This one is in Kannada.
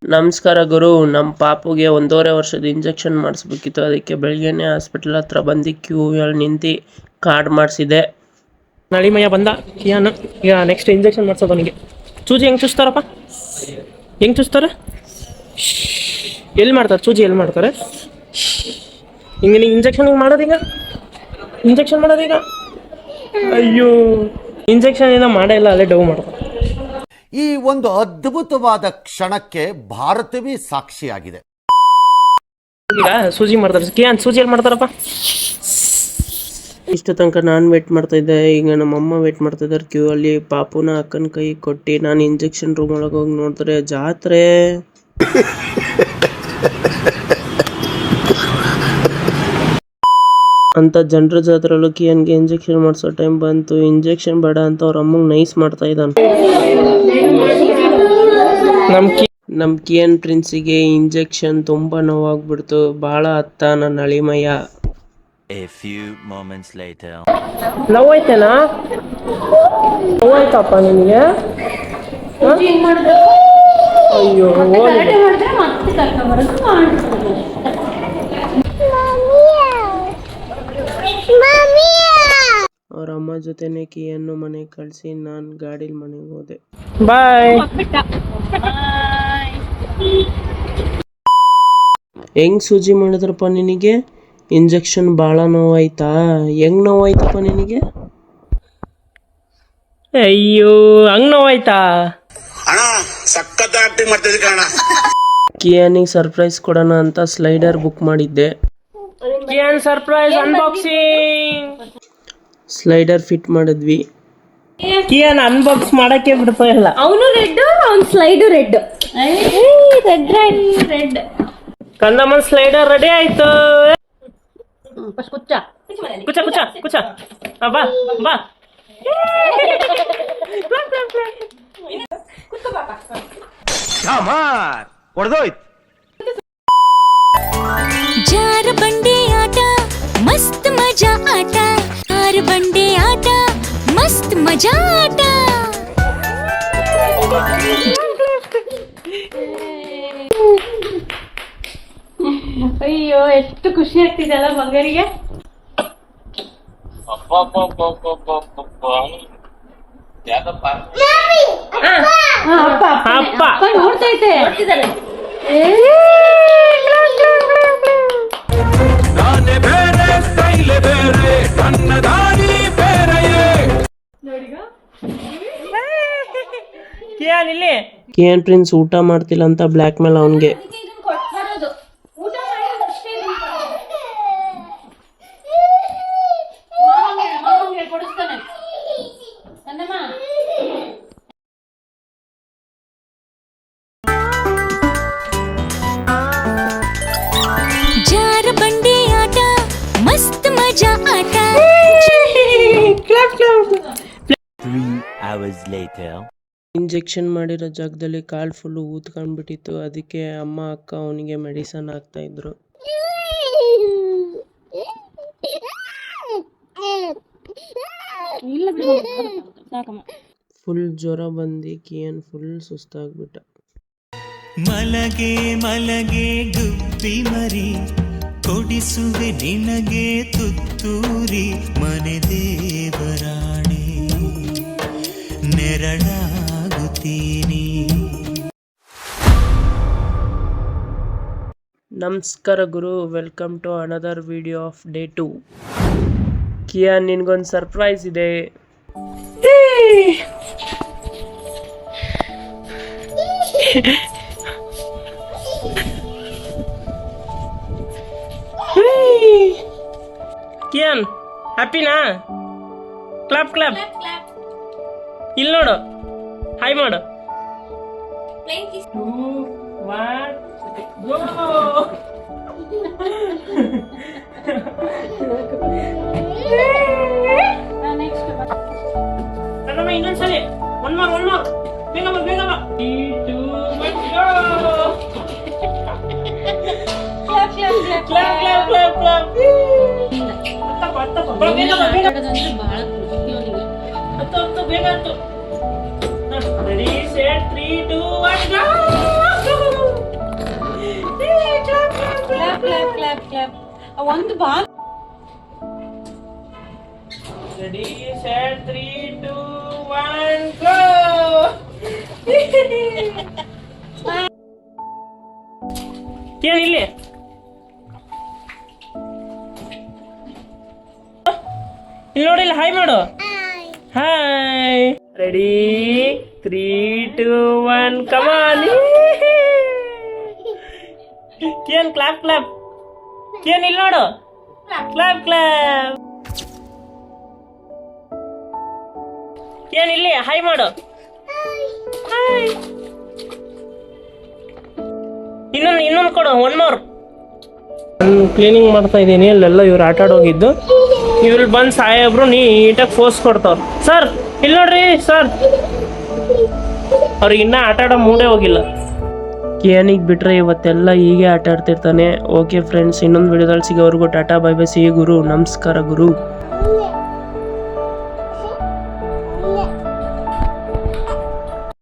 ನಮಸ್ಕಾರ ಗುರು, ನಮ್ಮ ಪಾಪುಗೆ 1.5 ವರ್ಷದ ಇಂಜೆಕ್ಷನ್ ಮಾಡಿಸ್ಬೇಕಿತ್ತು. ಅದಕ್ಕೆ ಬೆಳಗ್ಗೆನೇ ಹಾಸ್ಪಿಟಲ್ ಹತ್ರ ಬಂದು ಕ್ಯೂಯಲ್ಲಿ ನಿಂತು ಕಾರ್ಡ್ ಮಾಡಿಸಿದೆ. ನಳಿಮಯ್ಯ ಬಂದ ಕಿಯಾನ್. ಈಗ ನೆಕ್ಸ್ಟ್ ಇಂಜೆಕ್ಷನ್ ಮಾಡಿಸೋದು ಅವನಿಗೆ. ಚೂಜಿ ಹೆಂಗೆ ಚುಚ್ತಾರಪ್ಪ? ಹೆಂಗೆ ಚುಚ್ತಾರೆ? ಎಲ್ಲಿ ಮಾಡ್ತಾರೆ ಚೂಜಿ? ಎಲ್ಲಿ ಮಾಡ್ತಾರೆ? ಹಿಂಗೆ ನೀವು ಇಂಜೆಕ್ಷನ್ ಹಿಂಗೆ ಮಾಡೋದೀಗ? ಇಂಜೆಕ್ಷನ್ ಮಾಡೋದೀಗ? ಅಯ್ಯೋ, ಇಂಜೆಕ್ಷನ್ ಏನೋ ಮಾಡೇ ಇಲ್ಲ, ಅಲ್ಲೇ ಡವ್ ಮಾಡ್ತಾರೆ. ಈ ಒಂದು ಅದ್ಭುತವಾದ ಕ್ಷಣಕ್ಕೆ ಭಾರತವೇ ಸಾಕ್ಷಿಯಾಗಿದೆ. ಈಗ ಸೂಜಿ ಮಾಡ್ತಾರೆ. ಕಿಯಾನ್ ಸೂಜಿ ಎಲ್ಲಿ ಮಾಡ್ತಾರಪ್ಪ? ಇಷ್ಟು ತನಕ ನಾನು ವೇಟ್ ಮಾಡ್ತಾ ಇದ್ದೆ. ಈಗ ನಮ್ಮಮ್ಮ ವೇಟ್ ಮಾಡ್ತಾ ಇದ್ದಾರೆ ಕ್ಯೂ ಅಲ್ಲಿ. ಪಾಪುನ ಅಕ್ಕನ ಕೈ ಕೊಟ್ಟು ನಾನು ಇಂಜೆಕ್ಷನ್ ರೂಮ್ ಒಳಗೆ ಹೋಗಿ ನೋಡಿದ್ರೆ ಜಾತ್ರೆ. ಅಂತ ಜನರ ಜಾತ್ರೆಲ್ಲೂ ಕಿಯನ್ಗೆ ಇಂಜೆಕ್ಷನ್ ಮಾಡಿಸೋ ಟೈಮ್ ಬಂತು. ಇಂಜೆಕ್ಷನ್ ಬೇಡ ಅಂತ ಅವ್ರ ಅಮ್ಮಂಗೆ ನೈಸ್ ಮಾಡ್ತಾ ಇದ್ದಾನೆ. ನಮ್ಮ ಕಿಯನ್ ಪ್ರಿನ್ಸಿಗೆ ಇಂಜೆಕ್ಷನ್ ತುಂಬ ನೋವಾಗ್ಬಿಡ್ತು. ಭಾಳ ಅತ್ತ ನನ್ನ ಅಳಿಮಯ್ಯ. A few moments later. ನೋವಾಯ್ತೇನಾ? ನೋವಾಯ್ತಪ್ಪ ನಿನಗೆ? ಅಯ್ಯೋ, ಅವ್ರ ಅಮ್ಮ ಜೊತೆನೆ ಕಿಯನ್ನು ಮನೆಗೆ ಕಳಿಸಿ ನಾನು ಗಾಡೀಲಿ ಮನೆಗೆ ಹೋದೆ. ಬಾಯ್. ಹೆಂಗ್ ಸೂಜಿ ಮಾಡಿದ್ರಪ್ಪ ನಿನಗೆ? ಇಂಜೆಕ್ಷನ್ ಭಾಳ ನೋವಾಯ್ತಾ? ಹೆಂಗ್ ನೋವಾಯ್ತಪ್ಪ ನಿನಗೆ? ಅಯ್ಯೋ, ಹಂಗ್ ನೋವಾಯ್ತಾ? ಕಿಯಾನಿಗೆ ಸರ್ಪ್ರೈಸ್ ಕೊಡೋಣ ಅಂತ ಸ್ಲೈಡರ್ ಬುಕ್ ಮಾಡಿದ್ದೆ. Kian surprise unboxing. Slider fit ಮಾಡಿದ್ವಿ. ಕಿಯಾನ್ ಅನ್ಬಾಕ್ಸ್ ಮಾಡಕ್ಕೆ ಬಿಡ್ತಾ ಇಲ್ಲ. ಅವನು ರೆಡ್, ಅವ್ನು ಸ್ಲೈಡು ರೆಡ್. ರೆಡ್ ಕಂದಮ್ಮನ್ ಸ್ಲೈಡರ್ ರೆಡಿ ಆಯ್ತು. ಕುಚ್ಚ ಕುಚ ಕುಚ ಕುಚ. ಬಾ ಬಾ. ಜಾರ ಬಂಡೆ ಆಟ ಮಸ್ತ್ ಮಜಾ ಆಟ. ಜಾರ ಬಂಡೆ ಆಟ ಮಸ್ತ್ ಮಜಾ ಆಟ. ಅಯ್ಯೋ, ಎಷ್ಟು ಖುಷಿ ಆಗ್ತಿದೆಲ್ಲ ಮಗನಿಗೆ. ಅಪ್ಪ ನೋಡ್ತೈತೆ. ಕಿಯಾನ್ ಇಲ್ಲಿ. ಕಿಯಾನ್ ಪ್ರಿನ್ಸ್ ಊಟ ಮಾಡ್ತಿಲ್ಲ ಅಂತ ಬ್ಲ್ಯಾಕ್ ಮೇಲ್ ಅವನಿಗೆ. ಜಾರ ಬಂಡೆ ಆಟ ಮಸ್ತ್ ಮಜಾ ಆಟ. 3 hours later. ಇಂಜೆಕ್ಷನ್ ಮಾಡಿರೋ ಜಾಗದಲ್ಲಿ ಕಾಲು ಫುಲ್ಲು ಊದ್ಕೊಂಡ್ಬಿಟ್ಟಿತ್ತು. ಅದಕ್ಕೆ ಅಮ್ಮ ಅಕ್ಕ ಅವನಿಗೆ ಮೆಡಿಸನ್ ಹಾಕ್ತಾ ಇದ್ರು. ಫುಲ್ ಜ್ವರ ಬಂದು ಕಿಯನ್ ಫುಲ್ ಸುಸ್ತಾಗ್ಬಿಟ್ಟ. ಮಲಗೆ ಮಲಗೆ ಗುಬ್ಬಿ ಮರಿ, ಕೊಡಿಸುವೆ ನಿನಗೆ ತುತ್ತೂರಿ. ಮನೆ ದೇವರಾಣಿ ನೆರಳಾಗುತ್ತೀನಿ. ನಮಸ್ಕಾರ ಗುರು, welcome to another video of day 2. Kian, ನಿನ್ಗೊಂದು ಸರ್ಪ್ರೈಸ್ ಇದೆ. ಕಿಯಾನ್ ಹ್ಯಾಪಿನಾ? Clap clap. ಇಲ್ಲಿ ನೋಡು, ಹಾಯ್ ಮಾಡು. ಇನ್ನೊಂದ್ಸಲಿ ಒನ್ ಮೋರ್. ಬೇಗ ಬಾ ಬೇಗ ಬಾ. 3, 2, 1 go. Clap clap clap clap. ಬೇಗ ಹತ್ತು. Ready set 3, 2, 1 go. ಒಂದು ಬಾ ರೆಡಿ ಸೆಟ್ 3 2 1 ಗೋ. ಏನ್ ಇಲ್ಲಿ ಇಲ್ಲಿ ನೋಡಿ, ಇಲ್ಲಿ ಹಾಯ್ ಮಾಡು. ಹಾಯ್. ರೆಡಿ 3 2 1 ಕಮಾನ್. ಏನ್ ಕ್ಲಾಪ್ ಕ್ಲಾಪ್. ಏನ್ ಇಲ್ಲಿ ನೋಡು, ಕ್ಲಾಪ್ ಕ್ಲಾಪ್. ಏನ್ ಇಲ್ಲಿ ಹಾಯ್ ಮಾಡು. ಹಾಯ್. ಇನ್ನೊಂದು ಕೊಡು, ಒನ್ ಮೋರ್. ನಾನು ಕ್ಲೀನಿಂಗ್ ಮಾಡ್ತಾ ಇದ್ದೀನಿ. ಅಲ್ಲೆಲ್ಲ ಇವ್ರು ಆಟ ಆಡೋಗಿದ್ದು. ಇವ್ರು ಬಂದು ಸಾಹೇಬ್ರು ನೀಟಾಗಿ ಫೋರ್ಸ್ ಕೊಡ್ತಾವ್ರು. ಸರ್ ಇಲ್ಲಿ ನೋಡ್ರಿ ಸರ್, ಅವ್ರಿಗೆ ಇನ್ನೂ ಆಟ ಆಡೋ ಮೂಡೇ ಹೋಗಿಲ್ಲ. ಕೇನಿಗೆ ಬಿಟ್ರೆ ಇವತ್ತೆಲ್ಲ ಹೀಗೆ ಆಟ ಆಡ್ತಿರ್ತಾನೆ. ಓಕೆ ಫ್ರೆಂಡ್ಸ್, ಇನ್ನೊಂದು ವಿಡಿಯೋದಲ್ಲಿ ಸಿಗೋವರೆಗೂ ಟಾಟಾ ಬೈ ಬೈ. ಸಿ ಗುರು, ನಮಸ್ಕಾರ ಗುರು.